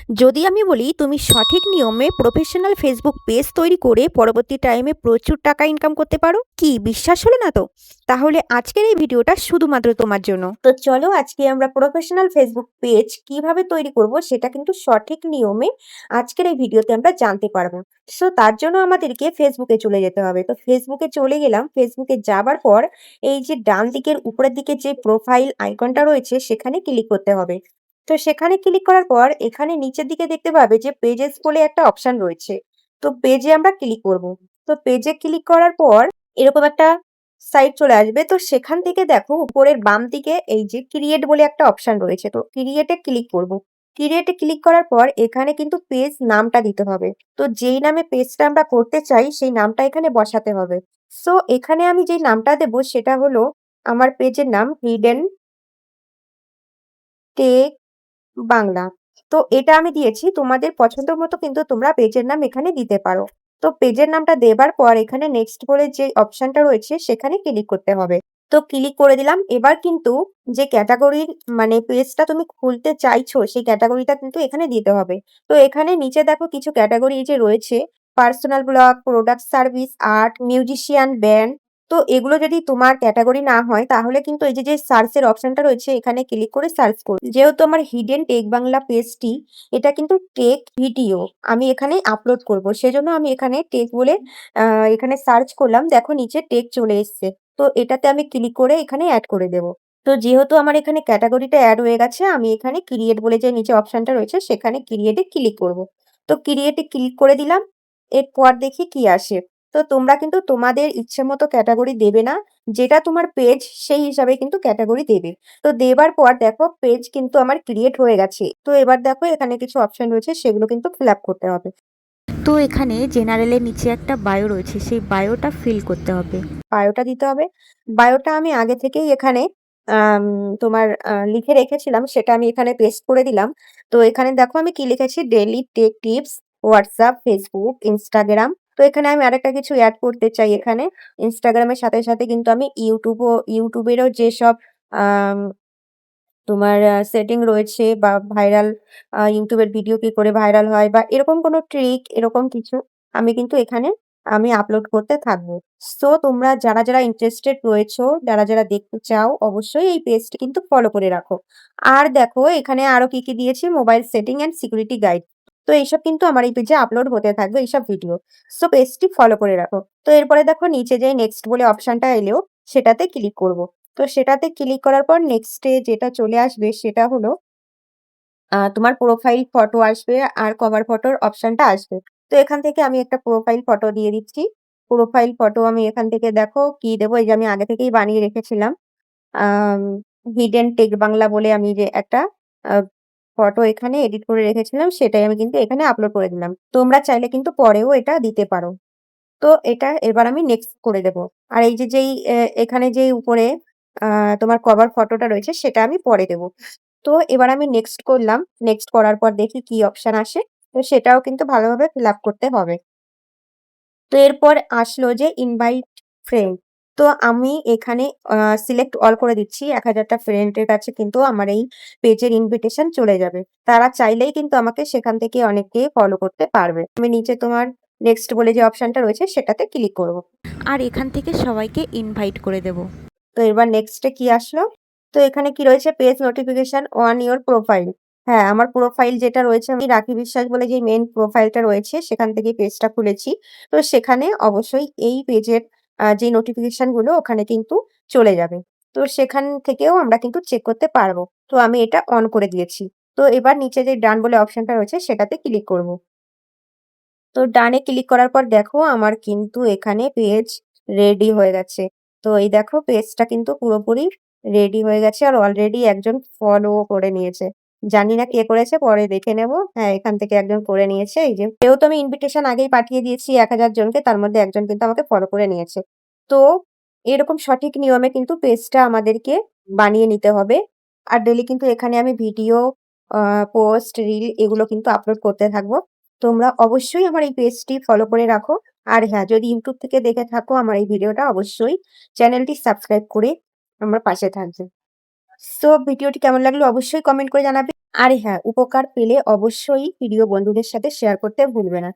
যদি আমি বলি তুমি সঠিক নিয়মে প্রফেশনাল ফেসবুক পেজ তৈরি করে পরবর্তী টাইমে প্রচুর টাকা ইনকাম করতে পারো, কি বিশ্বাস হলো না তো? তাহলে আজকের এই ভিডিওটা শুধুমাত্র তোমার জন্য। তো চলো আজকে আমরা প্রফেশনাল ফেসবুক পেজ কিভাবে তৈরি করব সেটা কিন্তু সঠিক নিয়মে আজকের এই ভিডিওতে আমরা জানতে পারবো। সো তার জন্য আমাদেরকে ফেসবুকে চলে যেতে হবে। তো ফেসবুকে চলে গেলাম। ফেসবুকে যাবার পর এই যে ডান দিকের উপরের দিকে যে প্রোফাইল আইকনটা রয়েছে সেখানে ক্লিক করতে হবে। তো সেখানে ক্লিক করার পর এখানে নিচের দিকে দেখতে পাবে যে পেজেস বলে একটা অপশন রয়েছে। তো পেজে আমরা ক্লিক করব। তো পেজে ক্লিক করার পর এরকম একটা সাইট চলে আসবে। তো সেখান থেকে দেখো উপরের বাম দিকে এই যে ক্রিয়েট বলে একটা অপশন রয়েছে। তো ক্রিয়েটে ক্লিক করব। ক্রিয়েটে ক্লিক করার পর এখানে কিন্তু পেজ নামটা দিতে হবে। তো যেই নামে পেজটা আমরা করতে চাই সেই নামটা এখানে বসাতে হবে। সো এখানে আমি যেই নামটা দেব সেটা হলো আমার পেজের নাম হিডেন টেক বাংলা। তো এটা আমি দিয়েছি। তোমাদের পছন্দ মতো কিন্তু তোমরা পেজের নাম এখানে দিতে পারো। তো পেজের নামটা দেবার পর এখানে নেক্সট বলে যে অপশনটা রয়েছে সেখানে ক্লিক করতে হবে। তো ক্লিক করে দিলাম। এবার কিন্তু যে ক্যাটাগরির মানে পেজটা তুমি খুলতে চাইছো সেই ক্যাটাগরিটা কিন্তু এখানে দিতে হবে। তো এখানে নিচে দেখো কিছু ক্যাটাগরি এই যে রয়েছে personal blog, product service, art, musician, band. তো এগুলো যদি তোমার ক্যাটাগরি না হয় তাহলে কিন্তু এই যে সার্চের অপশনটা রয়েছে এখানে ক্লিক করে সার্চ করো। যেহেতু আমার হিডেন টেক বাংলা পেজটি এটা কিন্তু টেক ভিডিও আমি এখানে আপলোড করব, সেজন্য আমি এখানে টেক বলে এখানে সার্চ করলাম। দেখো নিচে টেক চলে এসছে। তো এটাতে আমি ক্লিক করে এখানে অ্যাড করে দেব। তো যেহেতু আমার এখানে ক্যাটাগরিটা অ্যাড হয়ে গেছে আমি এখানে ক্রিয়েট বলে যে নিচে অপশনটা রয়েছে সেখানে ক্রিয়েটে ক্লিক করব। তো ক্রিয়েটে ক্লিক করে দিলাম। এরপর দেখি কি আসে। তো তোমরা কিন্তু তোমাদের ইচ্ছে মতো ক্যাটাগরি দেবে না, যেটা তোমার পেজ সেই হিসাবে কিন্তু ক্যাটাগরি দেবে। তো দেবার পর দেখো পেজ কিন্তু আমার ক্রিয়েট হয়ে গেছে। তো এবার দেখো এখানে কিছু অপশন রয়েছে সেগুলো কিন্তু ফিল আপ করতে হবে। তো এখানে জেনারেলের নিচে একটা বায়ো রয়েছে, সেই বায়োটা ফিল করতে হবে। বায়োটা দিতে হবে। বায়োটা আমি আগে থেকেই এখানে আম তোমার লিখে রেখেছিলাম, সেটা আমি এখানে পেস্ট করে দিলাম। তো এখানে দেখো আমি কি লিখেছি, daily take tips, WhatsApp, Facebook, Instagram. তো এখানে আমি আরেকটা কিছু এড করতে চাই এখানে। ইনস্টাগ্রামের সাথে, সাথে কিন্তু আমি ইউটিউবেরও যেসব আম তোমার সেটিং রয়েছে বা ভাইরাল ইউটিউবের ভিডিও কি করে ভাইরাল হয় বা এরকম কোনো ট্রিক এরকম কিছু আমি কিন্তু এখানে আমি আপলোড করতে থাকবো। সো তোমরা যারা ইন্টারেস্টেড রয়েছো, যারা দেখতে চাও অবশ্যই এই পেজটি কিন্তু ফলো করে রাখো। আর দেখো এখানে আরো কি দিয়েছি, mobile setting and security guide. তো এইসব কিন্তু আমার এই পেজে আপলোড হতে থাকবে এইসব ভিডিও। সো পেজটি ফলো করে রাখো। তো এরপরে দেখো নিচে যে নেক্সট বলে অপশনটা এলেও সেটাতে ক্লিক করব। তো সেটাতে ক্লিক করার পর নেক্সট এ যেটা চলে আসবে সেটা হলো তোমার প্রোফাইল ফটো আসবে আর কভার ফটোর অপশনটা আসবে। তো এখান থেকে আমি একটা প্রোফাইল ফটো দিয়ে দিচ্ছি। প্রোফাইল ফটো আমি এখান থেকে দেখো কি দেবো, এই যে আমি আগে থেকেই বানিয়ে রেখেছিলাম। আম হিডেন টেক বাংলা বলে আমি যে একটা আ ফটো এখানে এডিট করে রেখেছিলাম সেটাই আমি কিন্তু এখানে আপলোড করে দিলাম। তোমরা চাইলে কিন্তু পরেও এটা দিতে পারো। তো এটা এবার আমি নেক্সট করে দেব। আর এই যে এখানে যেই উপরে আ তোমার কভার ফটোটা রয়েছে সেটা আমি পরে দেব। তো এবার আমি নেক্সট করলাম। নেক্সট করার পর দেখি কি অপশন আসে। তো সেটাও কিন্তু ভালোভাবে ফিল আপ করতে হবে। তো এরপর আসলো যে ইনভাইট ফ্রেন্ড। তো আমি এখানে সিলেক্ট অল করে দিচ্ছি। ১,০০০ টা ফ্রেন্ডের কাছে কিন্তু আমার এই পেজের ইনভিটেশন চলে যাবে। তারা চাইলেই কিন্তু আমাকে সেখান থেকে অনেককে ফলো করতে পারবে। আমি নিচে তোমার নেক্সট বলে যে অপশনটা রয়েছে সেটাতে ক্লিক করব। আর এখান থেকে সবাইকে ইনভাইট করে দেব। তো এবার নেক্সট এ কি আসলো? তো এখানে কি রয়েছে, page notification on your profile. হ্যাঁ, আমার প্রোফাইল যেটা রয়েছে আমি রাখি বিশ্বাস বলে যে মেইন প্রোফাইলটা রয়েছে সেখান থেকেই পেজটা খুলেছি। তো সেখানে অবশ্যই এই পেজের যে নোটিফিকেশন গুলো ওখানে কিন্তু চলে যাবে। তো সেখান থেকেও আমরা কিন্তু চেক করতে পারবো। তো আমি এটা অন করে দিয়েছি। তো এবার নিচে যে ডান বলে অপশনটা রয়েছে সেটাতে ক্লিক করব। তো ডানে ক্লিক করার পর দেখো আমার কিন্তু এখানে পেজ রেডি হয়ে গেছে। তো এই দেখো পেজটা কিন্তু পুরোপুরি রেডি হয়ে গেছে আর অলরেডি একজন ফলো করে নিয়েছে। জানি না কে করেছে, পরে দেখে নেব। হ্যাঁ, এখান থেকে একজন করে নিয়েছে। এই যে যেহেতু আমি ইনভিটেশন আগেই পাঠিয়ে দিয়েছি ১,০০০ জনকে, তার মধ্যে একজন কিন্তু আমাকে ফলো করে নিয়েছে। তো এরকম সঠিক নিয়মে কিন্তু পেজটা আমাদেরকে বানিয়ে নিতে হবে। আর ডেইলি কিন্তু এখানে আমি ভিডিও, আ পোস্ট, রিল এগুলো কিন্তু আপলোড করতে থাকবো। তোমরা অবশ্যই আমার এই পেজটি ফলো করে রাখো। আর হ্যাঁ, যদি ইউটিউব থেকে দেখে থাকো আমার এই ভিডিওটা অবশ্যই চ্যানেলটি সাবস্ক্রাইব করে আমার পাশে থাকবে। সো ভিডিওটি কেমন লাগলো অবশ্যই কমেন্ট করে জানাবে। আর হ্যাঁ, উপকার পেলে অবশ্যই প্রিয় বন্ধুদের সাথে শেয়ার করতে ভুলবে না।